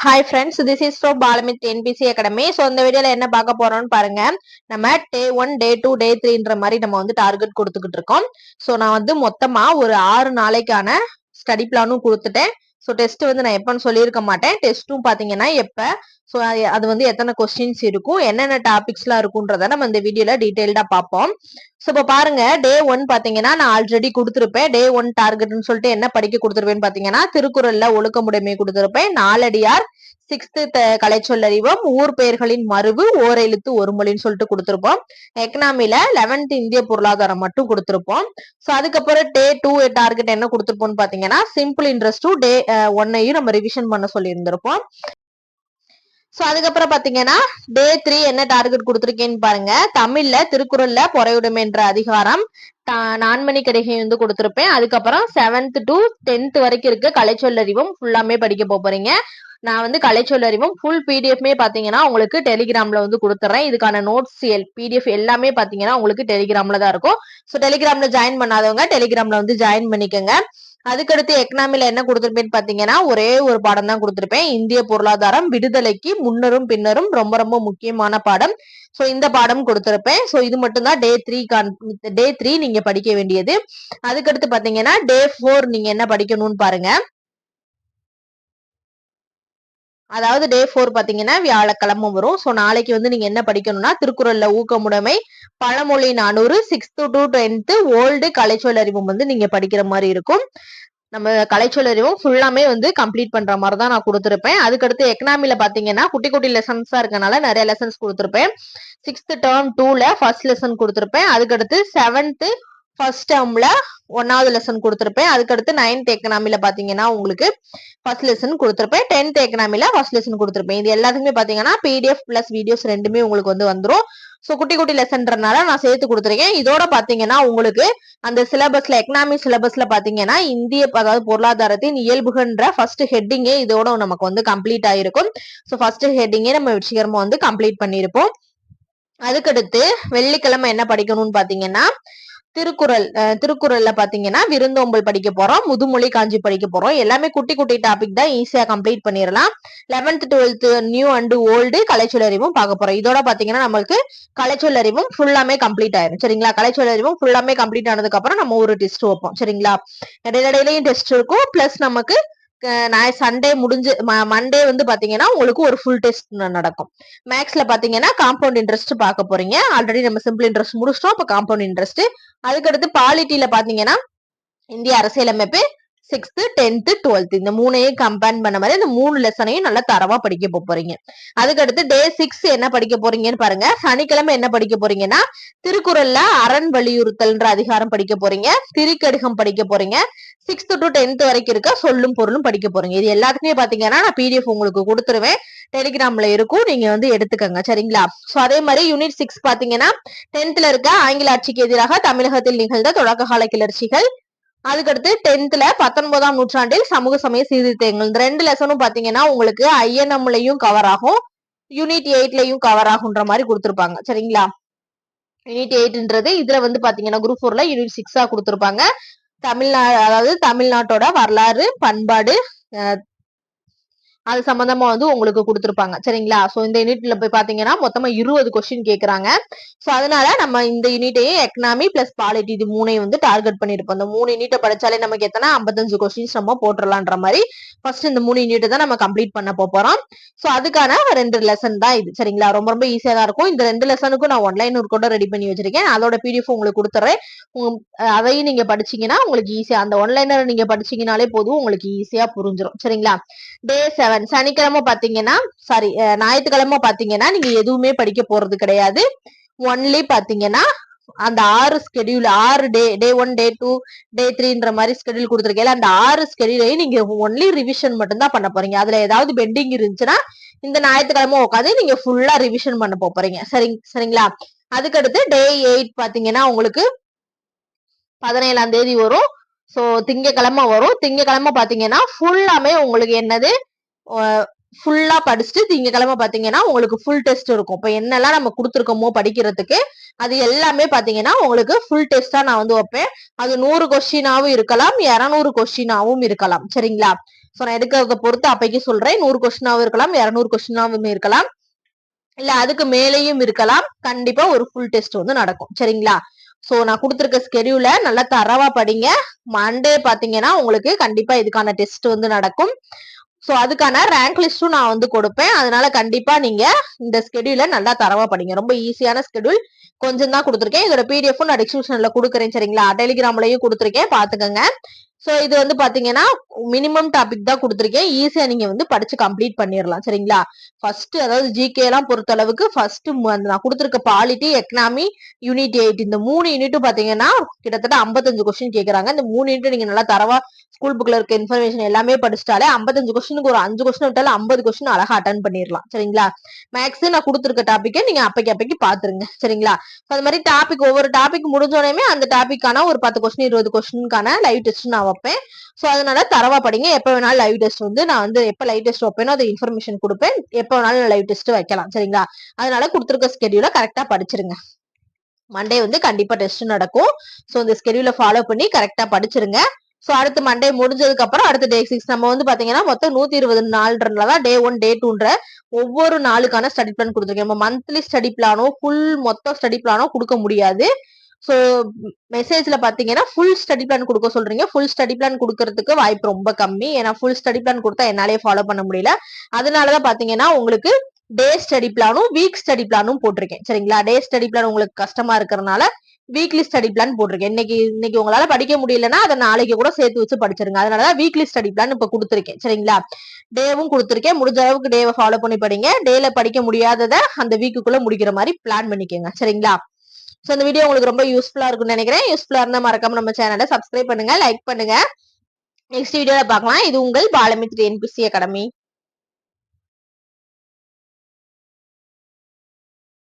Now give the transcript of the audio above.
Hi friends, this is from பாலமித் NPC academy. So இந்த வீடியோல என்ன பார்க்க போறோம்னு பாருங்க. நம்ம டே 1, டே 2, டே 3ன்ற மாதிரி நம்ம வந்து டார்கெட் கொடுத்துக்கிட்டு இருக்கோம். ஸோ நான் வந்து மொத்தமா ஒரு 6 நாளைக்கான ஸ்டடி பிளானும் கொடுத்துட்டேன். ஸோ டெஸ்ட் வந்து நான் எப்பன்னு சொல்லியிருக்க மாட்டேன். டெஸ்ட்டும் பாத்தீங்கன்னா எப்ப, ஸோ அது வந்து எத்தனை கொஸ்டின்ஸ் இருக்கும், என்னென்ன டாபிக்ஸ்லாம் இருக்குன்றத நம்ம இந்த வீடியோல டீடைல்டா பார்ப்போம். ஸோ இப்போ பாருங்க, டே 1 பாத்தீங்கன்னா நான் ஆல்ரெடி கொடுத்துருப்பேன். டே 1 டார்கெட்னு சொல்லிட்டு என்ன படிக்க கொடுத்துருப்பேன்னு பாத்தீங்கன்னா, திருக்குறள்ல ஒழுக்கமுடைமை கொடுத்துருப்பேன். நாலடியார், 6th கலைச்சொல்லறிவம், ஊர் பெயர்களின் மருவு, ஓர் எழுத்து ஒரு மொழின்னு சொல்லிட்டு கொடுத்துருப்போம். எக்கனாமில 11th இந்திய பொருளாதாரம் மட்டும் கொடுத்துருப்போம். ஸோ அதுக்கப்புறம் டே 2 டார்கெட் என்ன கொடுத்துருப்போம்னு பாத்தீங்கன்னா, சிம்பிள் இன்ட்ரெஸ்டும் டே 1ஐயும் நம்ம ரிவிஷன் பண்ண சொல்லி இருந்திருப்போம். சோ அதுக்கப்புறம் பாத்தீங்கன்னா டே 3 என்ன டார்கெட் கொடுத்துருக்கேன்னு பாருங்க. தமிழ்ல திருக்குறள்ல பொறையுடைமை என்ற அதிகாரம் நான்மணி கடிகை வந்து கொடுத்திருப்பேன். அதுக்கப்புறம் 7th to 10th வரைக்கும் இருக்க கலைச்சொல்லறிவும் ஃபுல்லாமே படிக்க போறீங்க. நான் வந்து கலைச்சொல்லறிவும் ஃபுல் பிடிஎஃப்மே பாத்தீங்கன்னா உங்களுக்கு டெலிகிராம்ல வந்து கொடுத்துறேன். இதுக்கான நோட்ஸ் பிடிஎஃப் எல்லாமே பாத்தீங்கன்னா உங்களுக்கு டெலிகிராம்ல தான் இருக்கும். ஸோ டெலிகிராம்ல ஜாயின் பண்ணாதவங்க டெலிகிராம்ல வந்து ஜாயின் பண்ணிக்கோங்க. அதுக்கடுத்து எக்கனாமில என்ன கொடுத்திருப்பேன்னு பாத்தீங்கன்னா, ஒரே ஒரு பாடம் தான் கொடுத்திருப்பேன். இந்திய பொருளாதாரம் விடுதலைக்கு முன்னரும் பின்னரும் ரொம்ப ரொம்ப முக்கியமான பாடம். சோ இந்த பாடம் கொடுத்திருப்பேன். சோ இது மட்டும் தான் டே 3 நீங்க படிக்க வேண்டியது. அதுக்கடுத்து பாத்தீங்கன்னா டே 4 நீங்க என்ன படிக்கணும்னு பாருங்க. அதாவது டே 4 பாத்தீங்கன்னா வியாழக்கிழமை வரும். சோ நாளைக்கு வந்து நீங்க என்ன படிக்கணும்னா, திருக்குறள்ல ஊக்கமுடைமை, பழமொழி 400, 6th to 10th ஓல்டு கலைச்சொல்லறிவும் வந்து நீங்க படிக்கிற மாதிரி இருக்கும். நம்ம கலைச்சொல்லறிவும் ஃபுல்லாமே வந்து கம்ப்ளீட் பண்ற மாதிரி தான் நான் கொடுத்துருப்பேன். அதுக்கடுத்து எக்கனாமில பாத்தீங்கன்னா குட்டி குட்டி லெசன்ஸா இருக்கனால நிறைய லெசன்ஸ் கொடுத்துருப்பேன். 6th term 2ல ஃபர்ஸ்ட் லெசன் கொடுத்துருப்பேன். அதுக்கடுத்து 7th ஃபர்ஸ்ட் டேர்ம்ல 1வது லெசன் கொடுத்துருப்பேன். அதுக்கடுத்து 9th எக்கனாமில பாத்தீங்கன்னா உங்களுக்கு ஃபர்ஸ்ட் லெசன் கொடுத்துருப்பேன். 10th எக்கனாமில ஃபர்ஸ்ட் லெசன் கொடுத்துருப்பேன். இது எல்லாத்துக்குமே பாத்தீங்கன்னா பிடிஎஃப் பிளஸ் வீடியோஸ் ரெண்டுமே உங்களுக்கு வந்து வந்துரும். சோ குட்டி குட்டி லெசன்றனால நான் சேர்த்து கொடுத்துருக்கேன். இதோட பாத்தீங்கன்னா உங்களுக்கு அந்த சிலபஸ்ல எக்கனாமிக் சிலபஸ்ல பாத்தீங்கன்னா இந்திய அதாவது பொருளாதாரத்தின் இயல்புகன்ற ஃபர்ஸ்ட் ஹெட்டிங்கே இதோட நமக்கு வந்து கம்ப்ளீட் ஆயிருக்கும். சோ ஃபர்ஸ்ட் ஹெட்டிங்கே நம்ம வெற்றிகரமா வந்து கம்ப்ளீட் பண்ணிருப்போம். அதுக்கடுத்து வெள்ளிக்கிழமை என்ன படிக்கணும்னு பாத்தீங்கன்னா, திருக்குறள்ல பாத்தீங்கன்னா விருந்தோம்பல் படிக்க போறோம், முதுமொழி காஞ்சி படிக்க போறோம். எல்லாமே குட்டி குட்டி டாபிக் தான், ஈஸியா கம்ப்ளீட் பண்ணிடலாம். 11th 12th new and old கலைச்சொல்லறிவும் பார்க்க போறோம். இதோட பாத்தீங்கன்னா நமக்கு கலைச்சொல்லறிவும் ஃபுல்லாமே கம்ப்ளீட் ஆயிரும். சரிங்களா? கலைச்சொல்லறிவும் ஃபுல்லாமே கம்ப்ளீட் ஆனதுக்கு அப்புறம் நம்ம ஒரு டெஸ்ட் வைப்போம். சரிங்களா? இடையிலையும் டெஸ்ட் இருக்கும். பிளஸ் நமக்கு சண்டே முடிஞ்சு மண்டே வந்து பாத்தீங்கன்னா உங்களுக்கு ஒரு ஃபுல் டெஸ்ட் நடக்கும். மேக்ஸ்ல பாத்தீங்கன்னா காம்பவுண்ட் இன்ட்ரெஸ்ட் பார்க்க போறீங்க. ஆல்ரெடி நம்ம சிம்பிள் இன்ட்ரெஸ்ட் முடிச்சிட்டோம். அப்ப காம்பவுண்ட் இன்ட்ரெஸ்ட். அதுக்கடுத்து பாலிட்டியில பாத்தீங்கன்னா இந்திய அரசியலமைப்பு, 6th 10th 12th இந்த மூணையும் கம்பேர் பண்ண மாதிரி இந்த 3 லெசனையும் நல்லா தரவா படிக்க போறீங்க. அதுக்கடுத்து டே 6 என்ன படிக்க போறீங்கன்னு பாருங்க. சனிக்கிழமை என்ன படிக்க போறீங்கன்னா, திருக்குறள்ல அரண் வலியுறுத்தல்ன்ற அதிகாரம் படிக்க போறீங்க, திரிகடுகம் படிக்க போறீங்க, 6th to 10th வரைக்கும் இருக்க சொல்லும் பொருளும் படிக்க போறீங்க. இது எல்லாத்துக்குமே பாத்தீங்கன்னா நான் பிடிஎஃப் உங்களுக்கு கொடுத்துருவேன். டெலிகிராம்ல இருக்கும், நீங்க வந்து எடுத்துக்கங்க. சரிங்களா? சோ அதே மாதிரி யூனிட் 6 பாத்தீங்கன்னா 10thல இருக்க ஆங்கில ஆட்சிக்கு எதிராக தமிழகத்தில் நிகழ்ந்த தொடக்க கால கிளர்ச்சிகள். அதுக்கடுத்து 10thல 19ஆம் நூற்றாண்டில் சமூக சமய சீர்திருத்தங்கள். இந்த 2 லெசனும் பாத்தீங்கன்னா உங்களுக்கு ஐஎன்எம்லயும் கவர் ஆகும், யூனிட் 8லயும் கவர் ஆகுன்ற மாதிரி கொடுத்திருப்பாங்க. சரிங்களா? யூனிட் 8ன்றது இதுல வந்து பாத்தீங்கன்னா குரூப் 4ல யூனிட் 6ஆ கொடுத்திருப்பாங்க. அதாவது தமிழ்நாட்டோட வரலாறு, பண்பாடு, அது சம்பந்தமா வந்து உங்களுக்கு கொடுத்திருப்பாங்க. சரிங்களா? சோ இந்த யூனிட்ல போய் பாத்தீங்கன்னா மொத்தமா 20 கொஸ்டின் கேக்குறாங்க. சோ அதனால நம்ம இந்த யூனிட்டையும் எக்கனாமி பிளஸ் பாலிட்டி இது மூணையும் வந்து டார்கெட் பண்ணிருப்போம். இந்த 3 யூனிட்டை படிச்சாலே நமக்கு எத்தனை 55 கொஸ்டின்ஸ் நம்ம போட்டுடலான்ற மாதிரி ஃபர்ஸ்ட் இந்த 3 யூனிட் தான் நம்ம கம்ப்ளீட் பண்ண போறோம். சோ அதுக்கான 2 லெசன் தான் இது. சரிங்களா? ரொம்ப ரொம்ப ஈஸியா தான் இருக்கும். இந்த 2 லெசனுக்கும் நான் ஒன்லைன் கூட ரெடி பண்ணி வச்சிருக்கேன். அதோட பிடிஎஃப் உங்களுக்கு கொடுத்துறேன். அதையும் நீங்க படிச்சீங்கன்னா உங்களுக்கு ஈஸியா, அந்த ஒன்லைனர் நீங்க படிச்சீங்கனாலே போதும், உங்களுக்கு ஈஸியா புரிஞ்சிடும். சரிங்களா? டே 7 சனிக்கிழமை பாத்தீங்கன்னா ஞாயிற்றுக்கிழமை பாத்தீங்கன்னா நீங்க எதுவுமே படிக்க போறது கிடையாது. ஒன்லி பாத்தீங்கன்னா அந்த 6 ஸ்கெடியூல் 6 டே 1, டே 2, டே 3ன்ற மாதிரி ஸ்கெடியூல் கொடுத்துருக்கேன். அந்த 6 ஸ்கெடியூலையும் நீங்க ஒன்லி ரிவிஷன் மட்டும் தான் பண்ண போறீங்க. அதுல ஏதாவது பெண்டிங் இருந்துச்சுன்னா இந்த ஞாயிற்றுக்கிழமை உட்காந்து நீங்க ஃபுல்லா ரிவிஷன் பண்ண போறீங்க. சரிங்களா? அதுக்கடுத்து டே 8 பாத்தீங்கன்னா உங்களுக்கு 17ஆம் தேதி வரும். சோ திங்கக்கிழமை வரும். திங்கக்கிழமை பாத்தீங்கன்னா ஃபுல்லாமே உங்களுக்கு என்னது ஃபுல்லா படிச்சுட்டு திங்கக்கிழமை பாத்தீங்கன்னா உங்களுக்கு ஃபுல் டெஸ்ட் இருக்கும். இப்ப என்னெல்லாம் நம்ம கொடுத்துருக்கோமோ படிக்கிறதுக்கு அது எல்லாமே பாத்தீங்கன்னா உங்களுக்கு ஃபுல் டெஸ்டா நான் வந்து வைப்பேன். அது 100 கொஸ்டினாவும் இருக்கலாம், 200 கொஸ்டினாவும் இருக்கலாம். சரிங்களா? சோ நான் எடுக்கிறத பொறுத்து அப்பைக்கு சொல்றேன். 100 கொஸ்டினாவும் இருக்கலாம், 200 கொஸ்டினாவும் இருக்கலாம், இல்ல அதுக்கு மேலேயும் இருக்கலாம். கண்டிப்பா ஒரு ஃபுல் டெஸ்ட் வந்து நடக்கும். சரிங்களா? சோ நான் கொடுத்திருக்க ஸ்கெடியூல நல்லா தரவா படிங்க. மண்டே பாத்தீங்கன்னா உங்களுக்கு கண்டிப்பா இதுக்கான டெஸ்ட் வந்து நடக்கும். சோ அதுக்கான ரேங்க் லிஸ்டும் நான் வந்து கொடுப்பேன். அதனால கண்டிப்பா நீங்க இந்த ஸ்கெடியூல நல்லா தரவா படிங்க. ரொம்ப ஈஸியான ஸ்கெடியூல். கொஞ்சம் தான் கொடுத்திருக்கேன். இதோட பிடிஎஃப் நான் டிஸ்கிரிப்ஷன்ல கொடுக்குறேன். சரிங்களா? டெலிகிராம்லயும் கொடுத்திருக்கேன், பாத்துக்கங்க. சோ இது வந்து பாத்தீங்கன்னா மினிமம் டாபிக் தான் கொடுத்திருக்கேன். ஈஸியா நீங்க வந்து படிச்சு கம்ப்ளீட் பண்ணிடலாம். சரிங்களா? ஃபர்ஸ்ட் அதாவது ஜிகே எல்லாம் பொறுத்த அளவுக்கு ஃபர்ஸ்ட் நான் கொடுத்திருக்க பாலிட்டி, எக்கனாமி, யூனிட் 8 இந்த 3 யூனிட்டும் பாத்தீங்கன்னா கிட்டத்தட்ட 55 கொஸ்டின் கேக்குறாங்க. இந்த 3 யூனிட் நீங்க நல்லா தரவா ஸ்கூல் புக்ல இருக்க இன்ஃபர்மேஷன் எல்லாமே படிச்சுட்டாலே 55 கொஸ்டினுக்கு ஒரு 5 கொஸ்டின் விட்டாலும் 50 கொஸ்டின் அழகா அட்டன் பண்ணிடலாம். சரிங்களா? மேக்ஸ் நான் கொடுத்திருக்க டாபிக்கை நீங்க அப்பைக்கு பாத்துருங்க. சரிங்களா? அது மாதிரி டாபிக் ஒவ்வொரு டாபிக் முடிஞ்சோடனே அந்த டாபிக்கான ஒரு 10 கொஸ்டின் 20 கொஸ்டினுக்கான லைவ் டெஸ்ட் நான் வைப்பேன். சோ அதனால தரவா படிங்க. எப்ப வேணாலும் லைவ் டெஸ்ட் வந்து நான் வந்து எப்ப லைவ் டெஸ்ட் வைப்பேனோ அது இன்ஃபர்மேஷன் கொடுப்பேன். எப்ப வேணாலும் லைவ் டெஸ்ட் வைக்கலாம். சரிங்களா? அதனால கொடுத்திருக்க ஸ்கெடியூல கரெக்டா படிச்சிருங்க. மண்டே வந்து கண்டிப்பா டெஸ்ட் நடக்கும். சோ இந்த ஸ்கெடியூல ஃபாலோ பண்ணி கரெக்டா படிச்சிருங்க. சோ அடுத்து மண்டே முடிஞ்சதுக்கு அப்புறம் அடுத்த டே 6 நம்ம வந்து பாத்தீங்கன்னா மொத்தம் 120 நாள்ன்றதுலதான் டே 1 டே 2ன்ற ஒவ்வொரு நாளுக்கான ஸ்டடி பிளான் கொடுத்துருக்கேன். நம்ம மந்த்லி ஸ்டடி பிளானோ ஃபுல் மொத்த ஸ்டடி பிளானோ கொடுக்க முடியாது. சோ மெசேஜ்ல பாத்தீங்கன்னா ஃபுல் ஸ்டடி பிளான் கொடுக்க சொல்றீங்க. ஃபுல் ஸ்டடி பிளான் கொடுக்கறதுக்கு வாய்ப்பு ரொம்ப கம்மி. ஏன்னா ஃபுல் ஸ்டடி பிளான் கொடுத்தா என்னாலே ஃபாலோ பண்ண முடியல. அதனாலதான் பாத்தீங்கன்னா உங்களுக்கு டே ஸ்டடி பிளானும் வீக் ஸ்டடி பிளானும் போட்டிருக்கேன். சரிங்களா? டே ஸ்டடி பிளான் உங்களுக்கு கஷ்டமா இருக்கிறதுனால வீக்லி ஸ்டடி பிளான் போட்டிருக்கேன். இன்னைக்கு உங்களால படிக்க முடியலன்னா அதை நாளைக்கு கூட சேர்த்து வச்சு படிச்சிருங்க. அதனாலதான் வீக்லி ஸ்டடி பிளான் இப்ப கொடுத்திருக்கேன். சரிங்களா? டேவும் கொடுத்திருக்கேன். முடிஞ்ச அளவுக்கு டேவை ஃபாலோ பண்ணி படிங்க. டேல படிக்க முடியாததை அந்த வீக்குக்குள்ள முடிக்கிற மாதிரி பிளான் பண்ணிக்கோங்க. சரிங்களா? சோ இந்த வீடியோ உங்களுக்கு ரொம்ப யூஸ்ஃபுல்லா இருக்கும்னு நினைக்கிறேன். யூஸ்ஃபுல்லா இருந்தா மறக்காம நம்ம சேனலை சப்ஸ்கிரைப் பண்ணுங்க, லைக் பண்ணுங்க. நெக்ஸ்ட் வீடியோல பார்க்கலாம். இது உங்கள் பாலமித்ரி என்பிசி அகாடமி.